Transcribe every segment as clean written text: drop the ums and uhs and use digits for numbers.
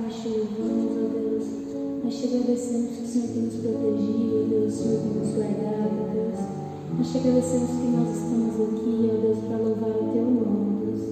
nós te louvamos, ó Deus. Nós te agradecemos que o Senhor tem nos protegido, ó Deus, o Senhor tem nos guardado, ó Deus. Nós te agradecemos que nós estamos aqui, ó Deus, para louvar o teu nome, ó Deus.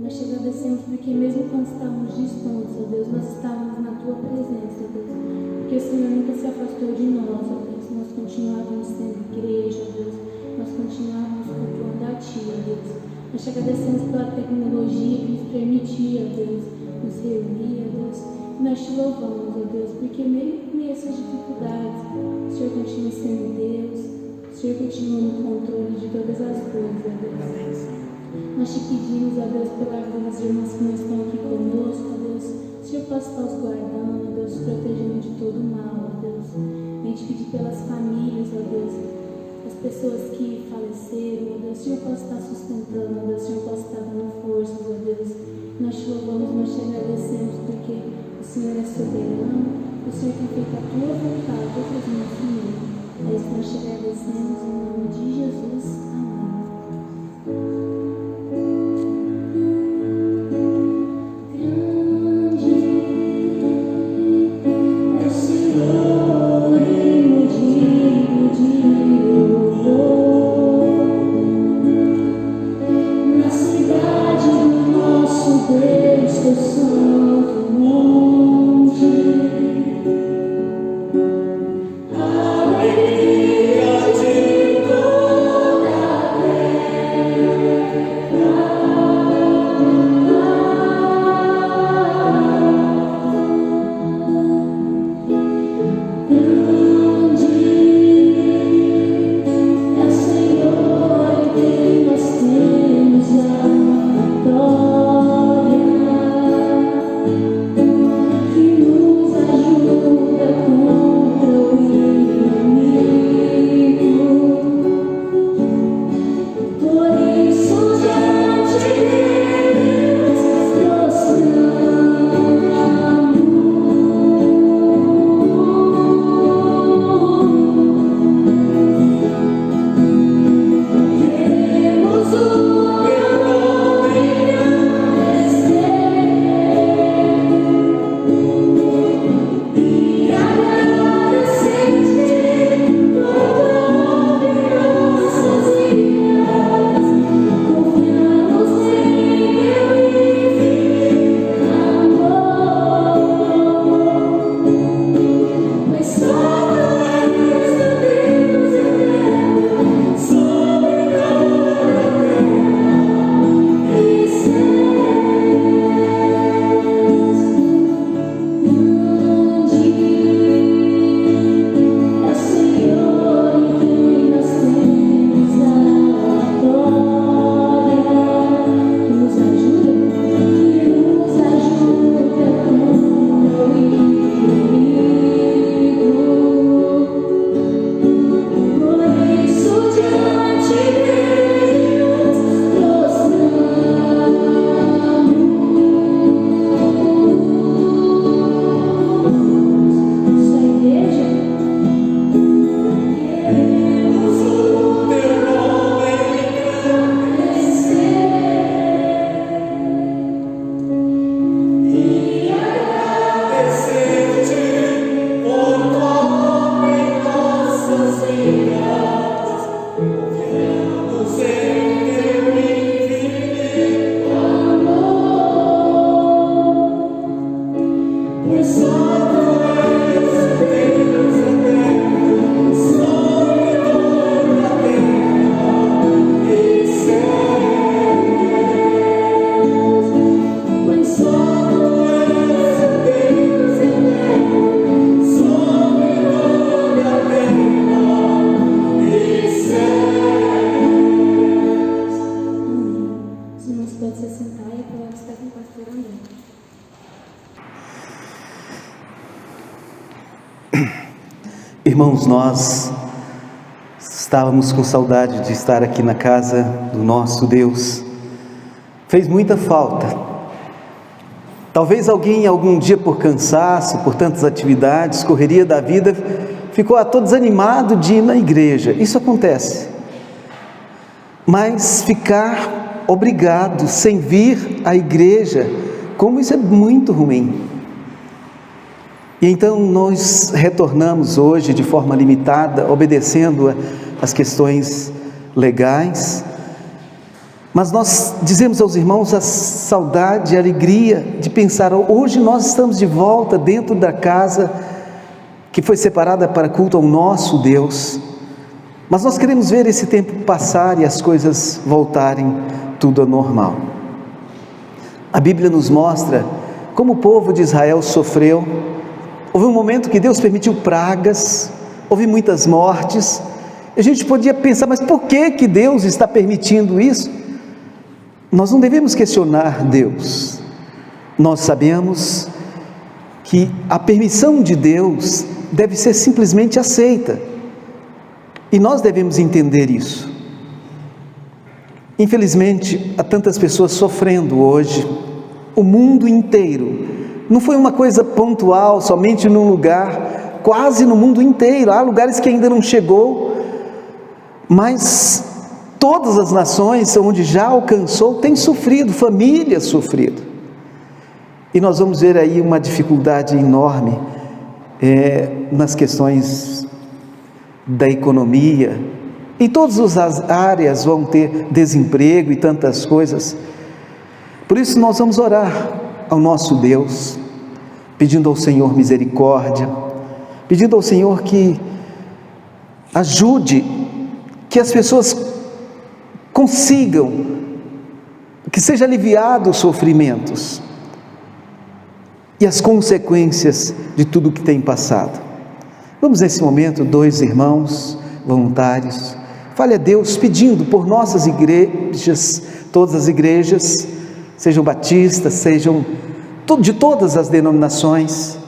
Nós te agradecemos porque mesmo quando estávamos distantes, ó Deus, nós estávamos na tua presença, ó Deus. Porque o Senhor nunca se afastou de nós, ó Deus. Nós continuávamos sendo igreja, ó Deus. Nós continuávamos cultuando a ti, ó Deus. Nós te agradecemos pela tecnologia que nos permitia, ó Deus, nos reunir, ó Deus. E nós te louvamos, ó Deus, porque mesmo em essas dificuldades, o Senhor continua sendo Deus, o Senhor continua no controle de todas as coisas, ó Deus. Nós te pedimos, ó Deus, pela vida das irmãs que não estão aqui conosco, ó Deus. O Senhor possa estar os guardando, ó Deus, protegendo de todo o mal, ó Deus. Vem te pedir pelas famílias, ó Deus, as pessoas que faleceram, ó Deus. O Senhor possa estar sustentando, ó Deus. O Senhor possa estar dando forças, ó Deus. Nós te louvamos, nós te agradecemos, porque o Senhor é soberano, o Senhor tem feito a tua vontade, outras não, Senhor. É isso que nós te agradecemos, em nome de Jesus. Amém. Irmãos, nós estávamos com saudade de estar aqui na casa do nosso Deus. Fez muita falta. Talvez alguém algum dia, por cansaço, por tantas atividades, correria da vida, ficou todo desanimado de ir na igreja. Isso acontece. Mas ficar obrigado sem vir à igreja, como isso é muito ruim. E então nós retornamos hoje de forma limitada, obedecendo às questões legais, mas nós dizemos aos irmãos a saudade, a alegria de pensar, hoje nós estamos de volta dentro da casa que foi separada para culto ao nosso Deus, mas nós queremos ver esse tempo passar e as coisas voltarem tudo ao normal. A Bíblia nos mostra como o povo de Israel sofreu. Houve um momento que Deus permitiu pragas, houve muitas mortes. A gente podia pensar, mas por que Deus está permitindo isso? Nós não devemos questionar Deus. Nós sabemos que a permissão de Deus deve ser simplesmente aceita. E nós devemos entender isso. Infelizmente, há tantas pessoas sofrendo hoje, o mundo inteiro. Não foi uma coisa pontual, somente num lugar, quase no mundo inteiro. Há lugares que ainda não chegou, mas todas as nações onde já alcançou têm sofrido, famílias sofrido. E nós vamos ver aí uma dificuldade enorme nas questões da economia. Em todas as áreas vão ter desemprego e tantas coisas. Por isso nós vamos orar ao nosso Deus, pedindo ao Senhor misericórdia, pedindo ao Senhor que ajude, que as pessoas consigam, que seja aliviado os sofrimentos e as consequências de tudo que tem passado. Vamos nesse momento, 2 irmãos voluntários, fale a Deus pedindo por nossas igrejas, todas as igrejas, sejam batistas, sejam de todas as denominações,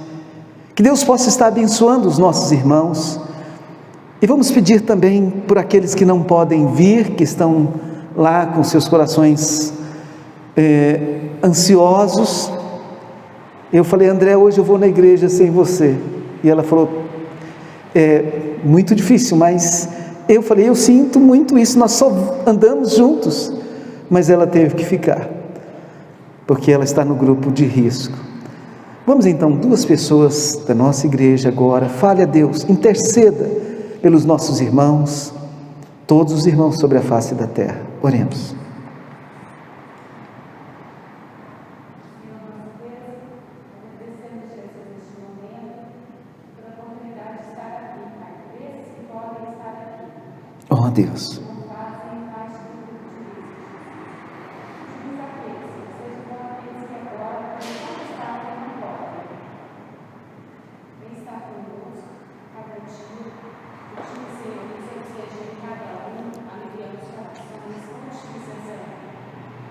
que Deus possa estar abençoando os nossos irmãos. E vamos pedir também por aqueles que não podem vir, que estão lá com seus corações ansiosos. Eu falei, André, hoje eu vou na igreja sem você. E ela falou, é muito difícil, mas eu falei, eu sinto muito isso, nós só andamos juntos. Mas ela teve que ficar, porque ela está no grupo de risco. Vamos então, 2 pessoas da nossa igreja agora, fale a Deus, interceda pelos nossos irmãos, todos os irmãos sobre a face da terra. Oremos. Oh Deus,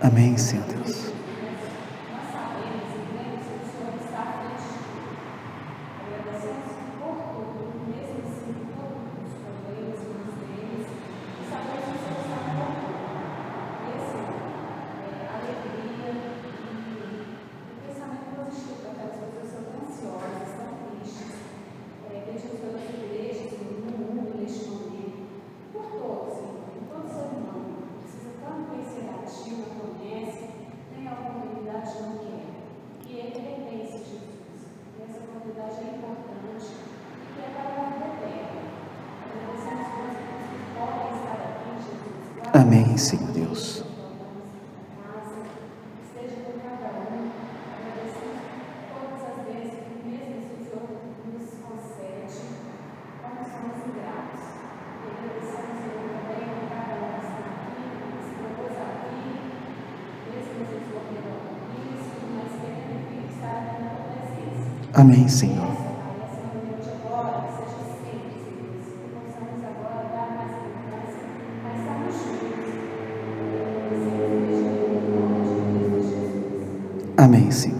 amém, Senhor Deus. Amém, Senhor Deus. Amém, Senhor. Amém, Senhor.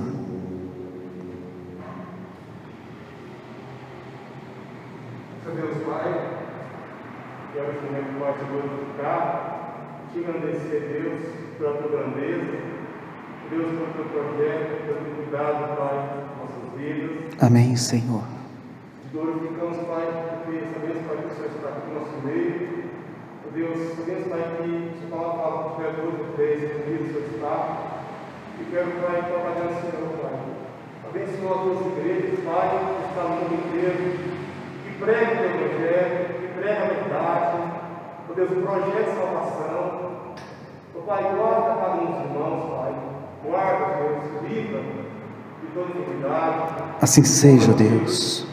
Senhor Deus Pai, que é o instrumento que pode glorificar, te agradecer, Deus, pela tua grandeza, Deus, pelo teu projeto, pelo teu cuidado, Pai, nossas vidas. Amém, Senhor. Te glorificamos, Pai, porque sabemos, Pai, que o Senhor está aqui no nosso meio. Deus, sabemos, Pai, que a palavra fala que tiver 2 ou 3 reunidos, o Senhor está. E quero, Pai, trabalhar no Senhor, Pai. Abençoe abençoa as tuas igrejas, Pai, que está no mundo inteiro, que prega o teu evangelho, que prega a verdade, ó Deus, o projeto de salvação. Ó Pai, guarda cada um dos irmãos, Pai, guarda, Deus, livra de toda iniquidade. Assim seja, Deus.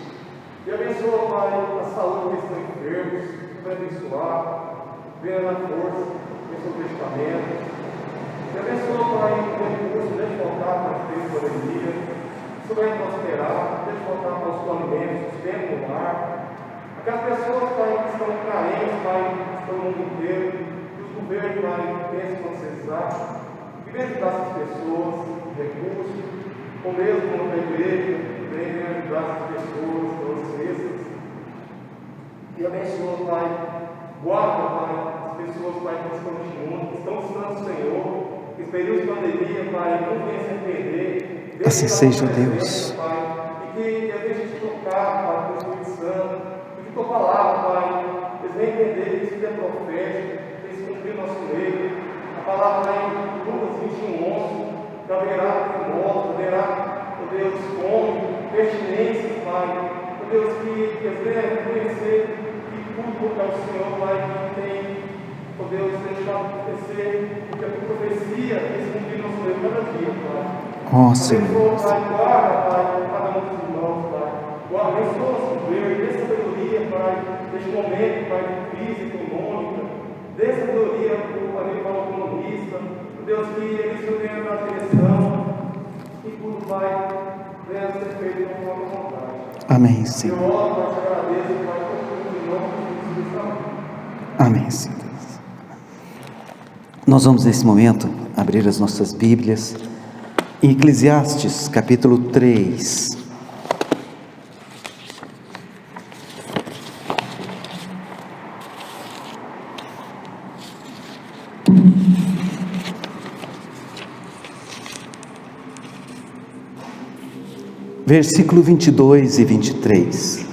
E abençoa, Pai, a saúde que estão enfermos, para abençoar, venha na força, abençoa o testamento. E abençoa, Pai, o recurso, deixa voltar para a crise da pandemia, isso vai prosperar, deixa voltar para os seus alimentos, sustento no lar. Aquelas pessoas, Pai, que estão carentes, Pai, que estão no mundo inteiro, que os governos, Pai, pensam quando cessar, que venha ajudar essas pessoas, recursos, ou mesmo na igreja, venha ajudar essas pessoas, todas essas. E abençoa, Pai, guarda, Pai, as pessoas, Pai, que estão neste mundo, que estão buscando o Senhor, que esse período de pandemia, Pai, não venha se arrepender. Assim seja, Deus. Pai, e que a gente te tocar, Pai, com o Espírito Santo, e que tua palavra, Pai, eles venham entender que isso é profético, que isso cumprir nosso meio. A palavra lá em Lucas 21:11, que haverá terremoto, haverá, ó Deus, fome, pestilências, Pai. Ó Deus, que eles venham reconhecer que tudo é o Senhor, Pai, que tem, ó Deus, deixado acontecer, porque a tua profecia se cumprir nosso meio cada dia, Pai. Ó Senhor. Abençoa, Pai, guarda, Pai, cada um dos irmãos, Pai. Guarda, abençoa nosso governo, dê sabedoria, Pai, neste momento, Pai, de crise econômica. Dê sabedoria para o economista. Deus, que eles venham na direção e tudo, Pai, venha ser feito conforme a vontade. Amém, Senhor. Eu oro, Pai, te agradeço, Pai, por tudo em nome de Jesus Cristo. Amém, Senhor. Nós vamos nesse momento abrir as nossas Bíblias em Eclesiastes, capítulo 3. Versículo 22 e 23.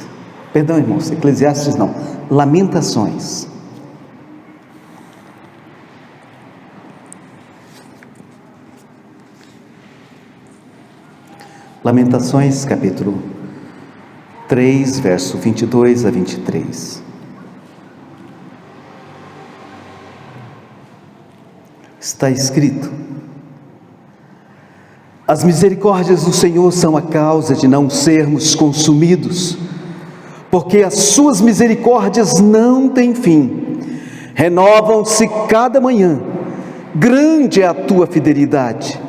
Perdão, irmãos, Eclesiastes não, Lamentações. Lamentações, capítulo 3, verso 22 a 23. Está escrito: as misericórdias do Senhor são a causa de não sermos consumidos, porque as suas misericórdias não têm fim, renovam-se cada manhã, grande é a tua fidelidade.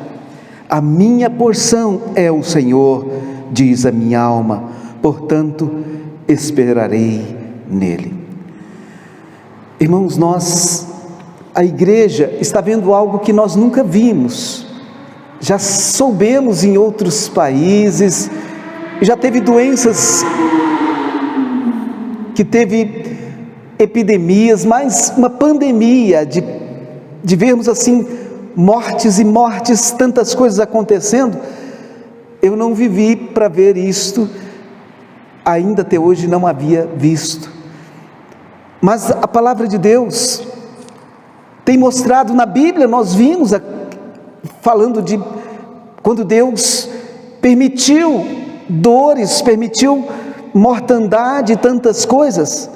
A minha porção é o Senhor, diz a minha alma, portanto esperarei nele. Irmãos, a igreja está vendo algo que nós nunca vimos. Já soubemos em outros países, já teve doenças, que teve epidemias, mas uma pandemia de vermos assim mortes e mortes, tantas coisas acontecendo. Eu não vivi para ver isto, ainda até hoje não havia visto. Mas a palavra de Deus tem mostrado na Bíblia, nós vimos falando de quando Deus permitiu dores, permitiu mortandade e tantas coisas.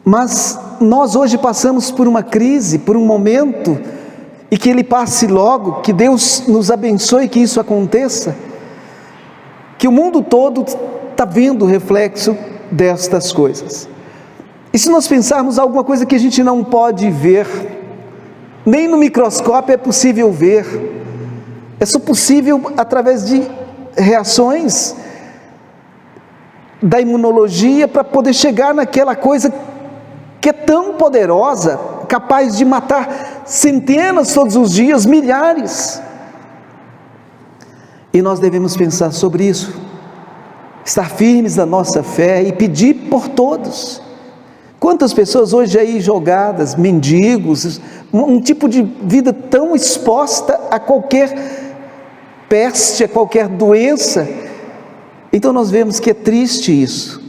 Mas nós hoje passamos por uma crise, por um momento, e que ele passe logo, que Deus nos abençoe que isso aconteça, que o mundo todo está vendo o reflexo destas coisas. E se nós pensarmos alguma coisa que a gente não pode ver, nem no microscópio é possível ver, é só possível através de reações da imunologia para poder chegar naquela coisa que é tão poderosa, capaz de matar centenas todos os dias, milhares. E nós devemos pensar sobre isso, estar firmes na nossa fé e pedir por todos. Quantas pessoas hoje aí jogadas, mendigos, um tipo de vida tão exposta a qualquer peste, a qualquer doença. Então nós vemos que é triste isso.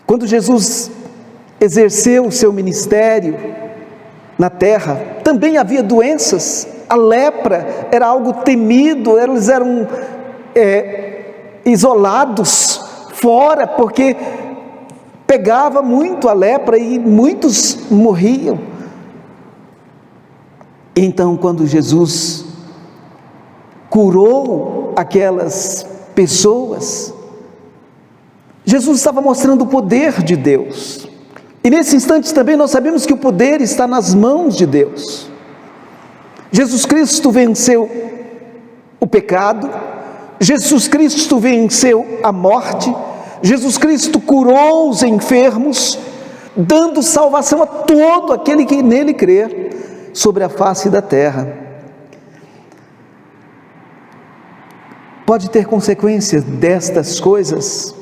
Quando Jesus exerceu o seu ministério na terra, também havia doenças. A lepra era algo temido, eles eram isolados fora, porque pegava muito a lepra e muitos morriam. Então, quando Jesus curou aquelas pessoas, Jesus estava mostrando o poder de Deus. E nesse instante também nós sabemos que o poder está nas mãos de Deus. Jesus Cristo venceu o pecado, Jesus Cristo venceu a morte, Jesus Cristo curou os enfermos, dando salvação a todo aquele que nele crer sobre a face da terra. Pode ter consequências destas coisas,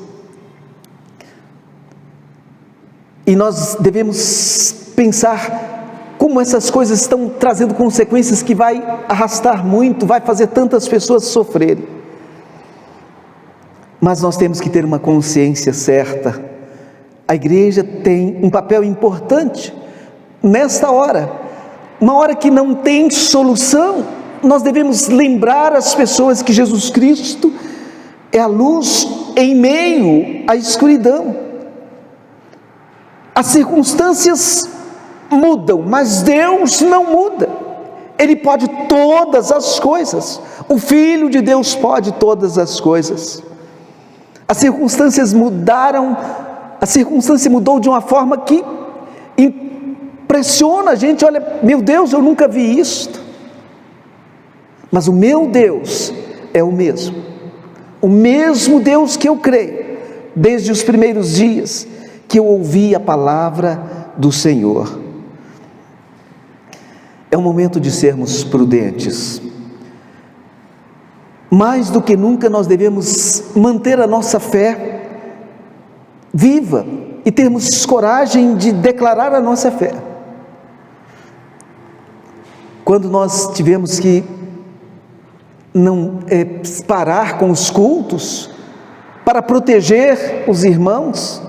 e nós devemos pensar como essas coisas estão trazendo consequências que vai arrastar muito, vai fazer tantas pessoas sofrerem. Mas nós temos que ter uma consciência certa. A igreja tem um papel importante nesta hora, uma hora que não tem solução. Nós devemos lembrar as pessoas que Jesus Cristo é a luz em meio à escuridão. As circunstâncias mudam, mas Deus não muda. Ele pode todas as coisas. O Filho de Deus pode todas as coisas. As circunstâncias mudaram, a circunstância mudou de uma forma que impressiona a gente. Olha, meu Deus, eu nunca vi isto. Mas o meu Deus é o mesmo Deus que eu creio, desde os primeiros dias que eu ouvi a palavra do Senhor. É o momento de sermos prudentes. Mais do que nunca nós devemos manter a nossa fé viva e termos coragem de declarar a nossa fé. Quando nós tivemos que parar com os cultos para proteger os irmãos,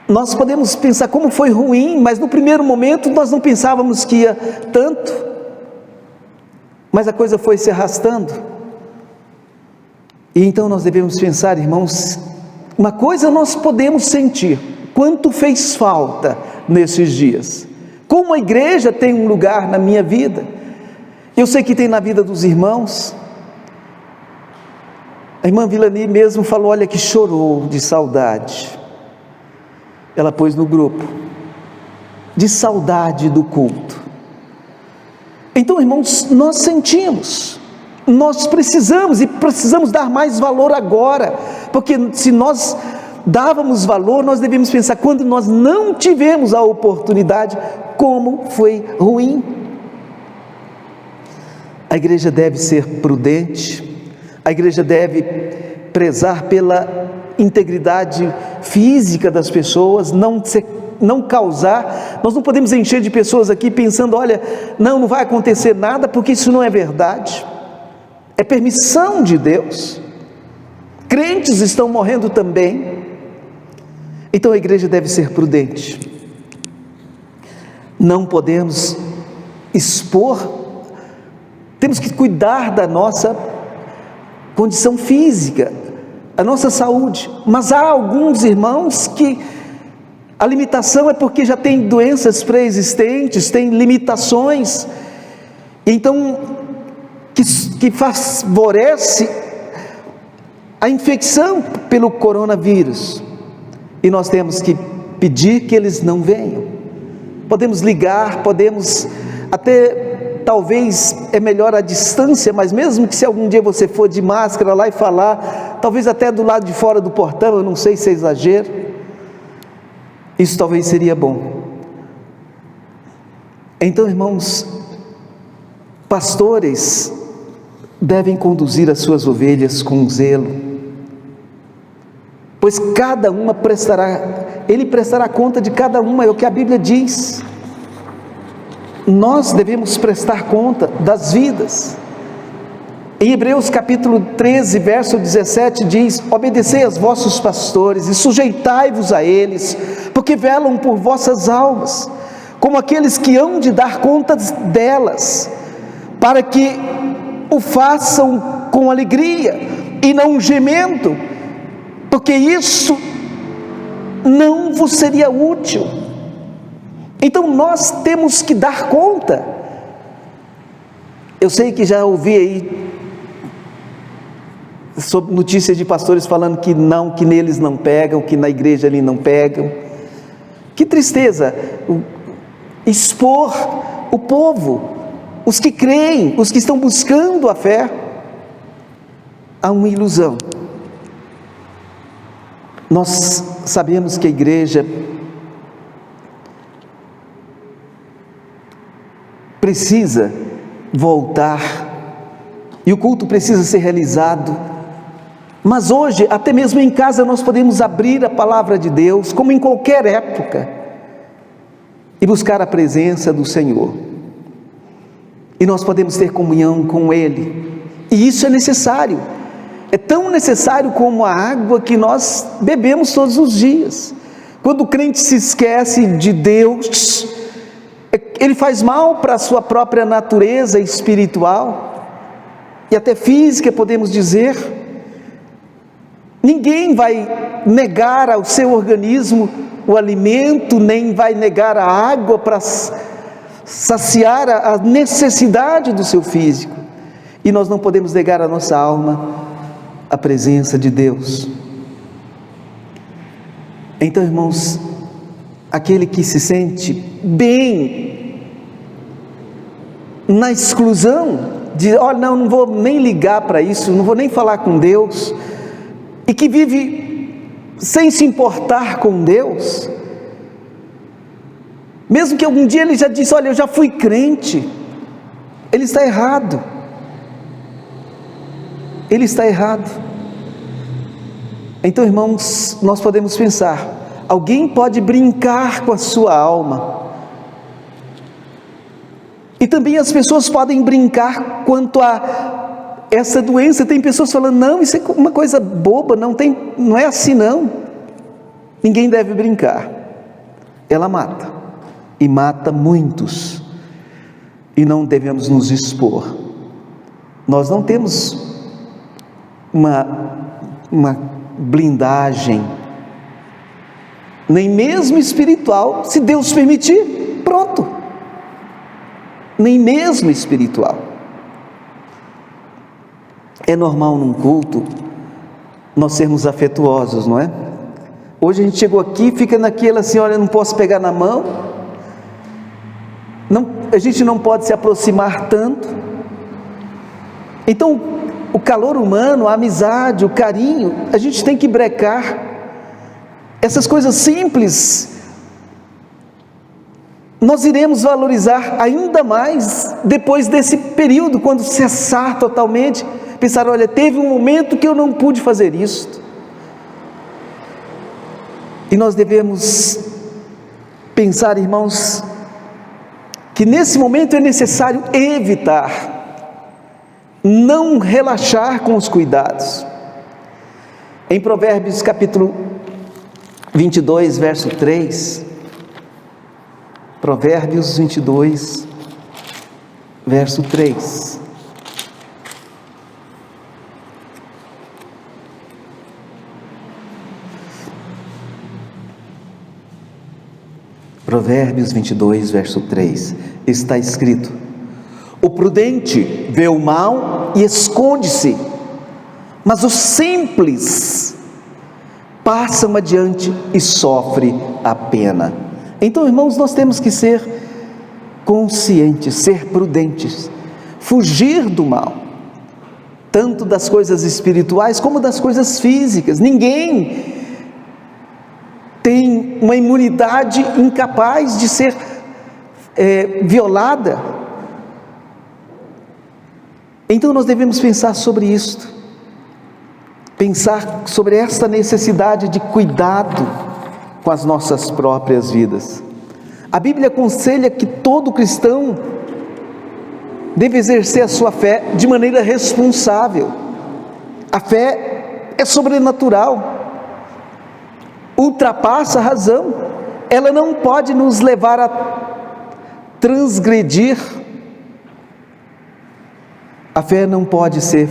nós podemos pensar como foi ruim, mas no primeiro momento nós não pensávamos que ia tanto. Mas a coisa foi se arrastando. E então nós devemos pensar, irmãos, uma coisa nós podemos sentir: quanto fez falta nesses dias. Como a igreja tem um lugar na minha vida, eu sei que tem na vida dos irmãos. A irmã Vilani mesmo falou, olha, que chorou de saudade. Ela pôs no grupo, de saudade do culto. Então, irmãos, nós sentimos, nós precisamos dar mais valor agora, porque se nós dávamos valor, nós devemos pensar, quando nós não tivemos a oportunidade, como foi ruim. A igreja deve ser prudente, a igreja deve prezar pela integridade física das pessoas, não causar. Nós não podemos encher de pessoas aqui pensando, olha, não vai acontecer nada, porque isso não é verdade. É permissão de Deus. Crentes estão morrendo também. Então a igreja deve ser prudente. Não podemos expor, temos que cuidar da nossa condição física, a nossa saúde. Mas há alguns irmãos que a limitação é porque já tem doenças pré-existentes, tem limitações, então que favorece a infecção pelo coronavírus, e nós temos que pedir que eles não venham. Podemos ligar, podemos até, talvez é melhor a distância, mas mesmo que se algum dia você for de máscara lá e falar, talvez até do lado de fora do portão, eu não sei se é exagero, isso talvez seria bom. Então, irmãos, pastores devem conduzir as suas ovelhas com zelo, pois cada uma ele prestará conta de cada uma, é o que a Bíblia diz. Nós devemos prestar conta das vidas. Em Hebreus capítulo 13, verso 17 diz: obedecei aos vossos pastores e sujeitai-vos a eles, porque velam por vossas almas, como aqueles que hão de dar conta delas, para que o façam com alegria e não gemendo, porque isso não vos seria útil. Então nós temos que dar conta. Eu sei que já ouvi aí sobre notícias de pastores falando que não, que neles não pegam, que na igreja ali não pegam. Que tristeza expor o povo, os que creem, os que estão buscando a fé, a uma ilusão. Nós sabemos que a igreja precisa voltar e o culto precisa ser realizado, mas hoje, até mesmo em casa, nós podemos abrir a palavra de Deus, como em qualquer época, e buscar a presença do Senhor, e nós podemos ter comunhão com Ele, e isso é necessário, é tão necessário como a água que nós bebemos todos os dias. Quando o crente se esquece de Deus, ele faz mal para a sua própria natureza espiritual, e até física, podemos dizer. Ninguém vai negar ao seu organismo o alimento, nem vai negar a água para saciar a necessidade do seu físico, e nós não podemos negar à nossa alma a presença de Deus. Então, irmãos, aquele que se sente bem na exclusão, de olha, não vou nem ligar para isso, não vou nem falar com Deus, e que vive sem se importar com Deus, mesmo que algum dia ele já disse, olha, eu já fui crente, ele está errado, ele está errado. Então, irmãos, nós podemos pensar, alguém pode brincar com a sua alma, e também as pessoas podem brincar quanto a essa doença. Tem pessoas falando, não, isso é uma coisa boba, não é assim não. Ninguém deve brincar. Ela mata, e mata muitos, e não devemos nos expor. Nós não temos uma blindagem, nem mesmo espiritual, se Deus permitir, pronto, nem mesmo espiritual. É normal num culto nós sermos afetuosos, não é? Hoje a gente chegou aqui, fica naquela assim, olha, não posso pegar na mão, não, a gente não pode se aproximar tanto. Então o calor humano, a amizade, o carinho, a gente tem que brecar. Essas coisas simples nós iremos valorizar ainda mais depois desse período, quando cessar totalmente, pensar, olha, teve um momento que eu não pude fazer isso. E nós devemos pensar, irmãos, que nesse momento é necessário evitar, não relaxar com os cuidados. Em Provérbios capítulo 22, verso 3, Provérbios 22, verso 3. Provérbios 22, verso 3, está escrito: o prudente vê o mal e esconde-se, mas os simples passam adiante e sofrem a pena. Então, irmãos, nós temos que ser conscientes, ser prudentes, fugir do mal, tanto das coisas espirituais como das coisas físicas. Ninguém tem uma imunidade incapaz de ser violada. Então nós devemos pensar sobre isto, pensar sobre esta necessidade de cuidado com as nossas próprias vidas. A Bíblia aconselha que todo cristão deve exercer a sua fé de maneira responsável. A fé é sobrenatural, ultrapassa a razão, ela não pode nos levar a transgredir. A fé não pode ser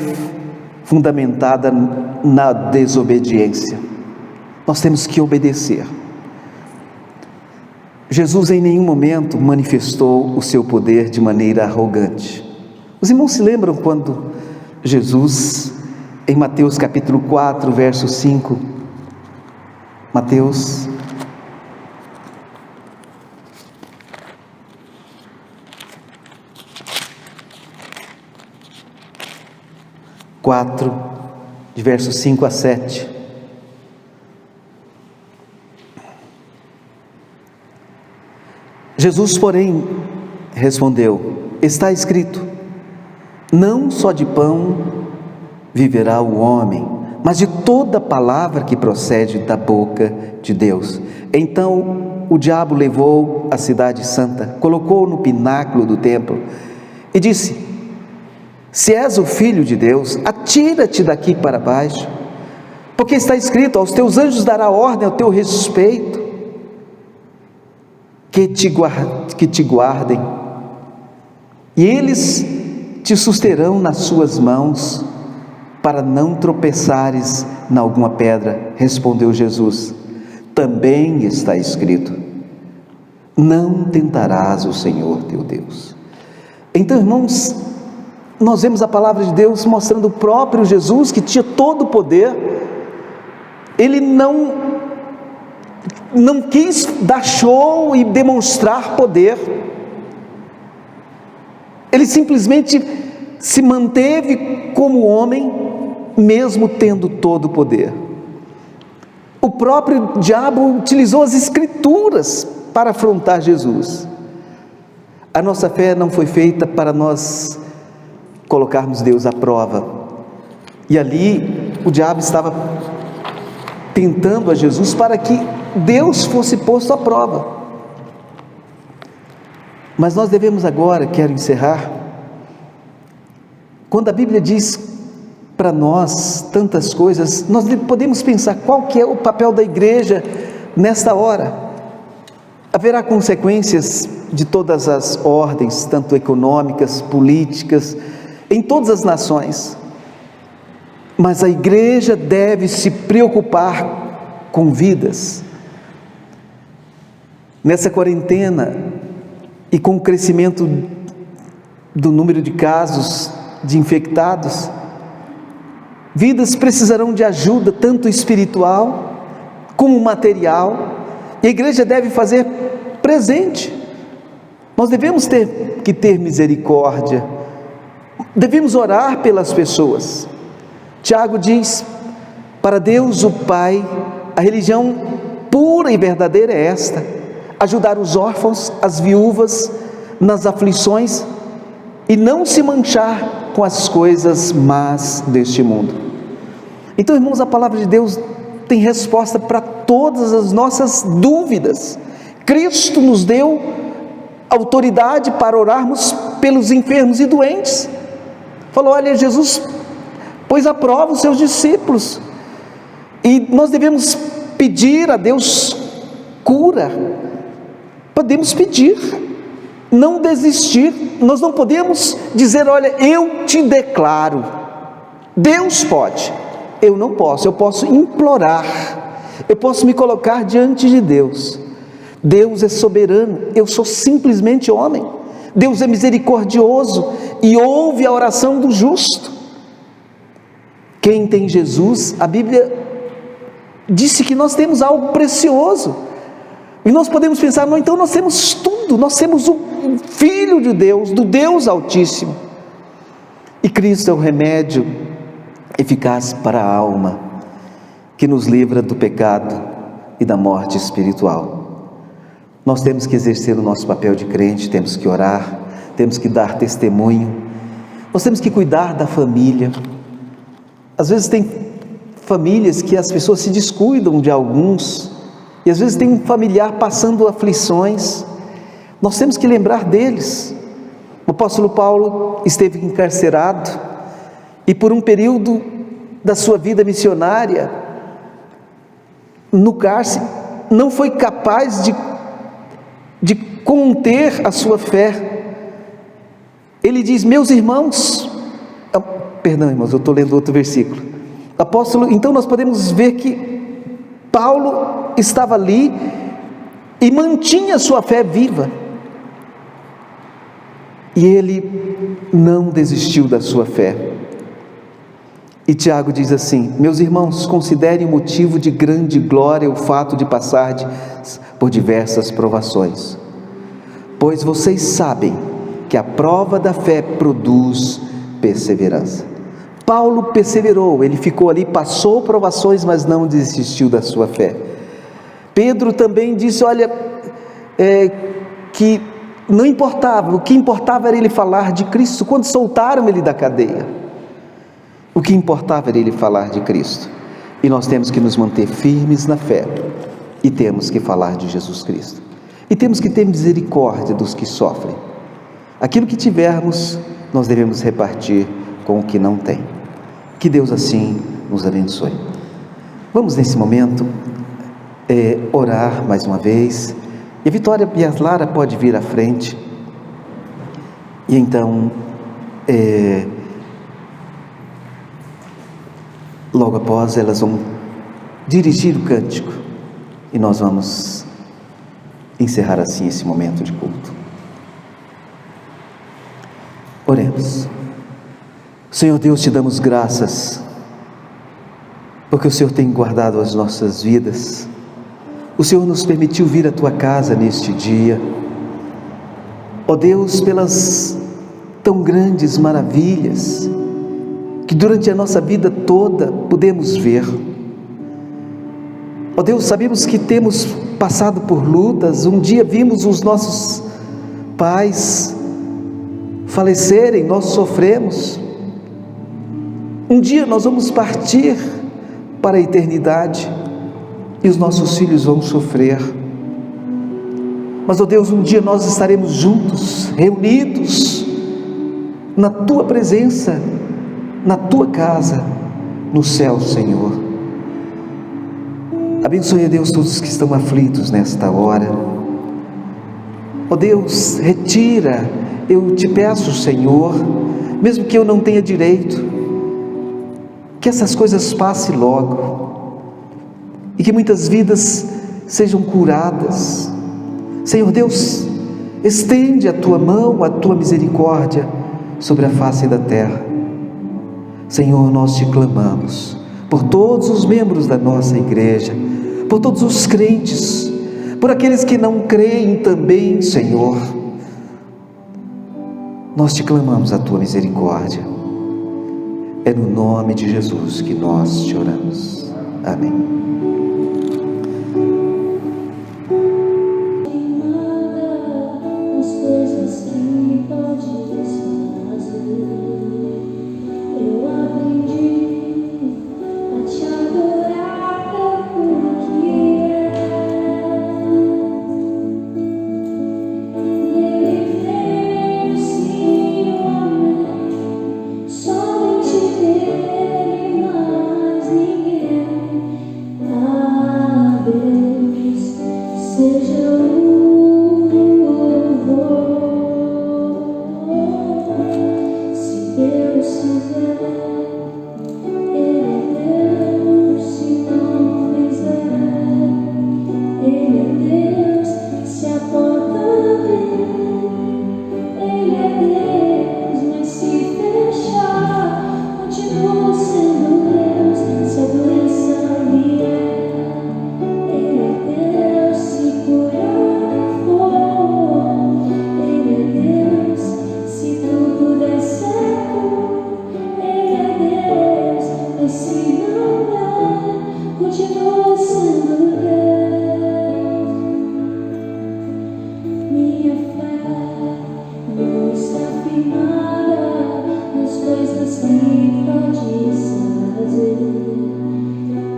fundamentada na desobediência. Nós temos que obedecer. Jesus em nenhum momento manifestou o seu poder de maneira arrogante. Os irmãos se lembram quando Jesus, em Mateus capítulo 4, verso 5, Mateus 4, de versos 5 a 7. Jesus, porém, respondeu: está escrito, não só de pão viverá o homem, mas de toda palavra que procede da boca de Deus. Então o diabo levou a cidade santa, colocou-o no pináculo do templo e disse: se és o Filho de Deus, atira-te daqui para baixo, porque está escrito, aos teus anjos dará ordem ao teu respeito, que te guardem, e eles te susterão nas suas mãos, para não tropeçares em alguma pedra. Respondeu Jesus: também está escrito, não tentarás o Senhor teu Deus. Então, irmãos, nós vemos a palavra de Deus mostrando o próprio Jesus, que tinha todo o poder. Ele não quis dar show e demonstrar poder. Ele simplesmente se manteve como homem, mesmo tendo todo o poder. O próprio diabo utilizou as Escrituras para afrontar Jesus. A nossa fé não foi feita para nós colocarmos Deus à prova. E ali o diabo estava tentando a Jesus para que Deus fosse posto à prova. Mas nós devemos agora, quero encerrar, quando a Bíblia diz para nós tantas coisas, nós podemos pensar qual que é o papel da igreja nesta hora. Haverá consequências de todas as ordens, tanto econômicas, políticas, em todas as nações, mas a igreja deve se preocupar com vidas. Nessa quarentena e com o crescimento do número de casos de infectados, vidas precisarão de ajuda tanto espiritual como material, e a igreja deve fazer presente. Nós devemos ter misericórdia, devemos orar pelas pessoas. Tiago diz: para Deus o Pai, a religião pura e verdadeira é esta: ajudar os órfãos, as viúvas nas aflições e não se manchar com as coisas más deste mundo. Então, irmãos, a palavra de Deus tem resposta para todas as nossas dúvidas. Cristo nos deu autoridade para orarmos pelos enfermos e doentes. Falou: olha, Jesus pôs à prova os seus discípulos, e nós devemos pedir a Deus cura. Podemos pedir, não desistir. Nós não podemos dizer: olha, eu te declaro. Deus pode, eu não posso. Eu posso implorar, eu posso me colocar diante de Deus. Deus é soberano, eu sou simplesmente homem. Deus é misericordioso e ouve a oração do justo. Quem tem Jesus, a Bíblia disse que nós temos algo precioso, e nós podemos pensar: não, então nós temos tudo, nós temos o Filho de Deus, do Deus Altíssimo, e Cristo é o remédio eficaz para a alma, que nos livra do pecado e da morte espiritual. Nós temos que exercer o nosso papel de crente, temos que orar, temos que dar testemunho, nós temos que cuidar da família. Às vezes tem famílias que as pessoas se descuidam de alguns, e às vezes tem um familiar passando aflições. Nós temos que lembrar deles. O apóstolo Paulo esteve encarcerado, e por um período da sua vida missionária, no cárcere, não foi capaz de conter a sua fé. Ele diz: meus irmãos, Perdão, irmãos, eu estou lendo outro versículo. Apóstolo, então nós podemos ver que Paulo estava ali e mantinha sua fé viva. E ele não desistiu da sua fé. E Tiago diz assim: meus irmãos, considerem motivo de grande glória o fato de passar por diversas provações, pois vocês sabem que a prova da fé produz perseverança. Paulo perseverou, ele ficou ali, passou provações, mas não desistiu da sua fé. Pedro também disse, olha, que não importava, o que importava era ele falar de Cristo. Quando soltaram ele da cadeia, o que importava era ele falar de Cristo. E nós temos que nos manter firmes na fé, e temos que falar de Jesus Cristo, e temos que ter misericórdia dos que sofrem. Aquilo que tivermos, nós devemos repartir com o que não tem. Que Deus assim nos abençoe. Vamos nesse momento orar mais uma vez, e a Vitória e a Lara pode vir à frente, e então logo após elas vão dirigir o cântico, e nós vamos encerrar assim esse momento de culto. Oremos. Senhor Deus, te damos graças, porque o Senhor tem guardado as nossas vidas. O Senhor nos permitiu vir à tua casa neste dia. Ó Deus, pelas tão grandes maravilhas que durante a nossa vida toda pudemos ver. Ó Deus, sabemos que temos passado por lutas. Um dia vimos os nossos pais falecerem, nós sofremos. Um dia nós vamos partir para a eternidade e os nossos filhos vão sofrer. Mas, ó Deus, um dia nós estaremos juntos, reunidos na tua presença, na tua casa, no céu, Senhor. Abençoe, Deus, todos que estão aflitos nesta hora. Ó Deus, retira, eu te peço, Senhor, mesmo que eu não tenha direito, que essas coisas passem logo, e que muitas vidas sejam curadas. Senhor Deus, estende a tua mão, a tua misericórdia sobre a face da terra. Senhor, nós te clamamos por todos os membros da nossa igreja, por todos os crentes, por aqueles que não creem também, Senhor. Nós te clamamos a tua misericórdia. É no nome de Jesus que nós te oramos. Amém.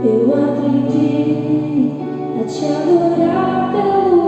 Eu aprendi a te adorar pelo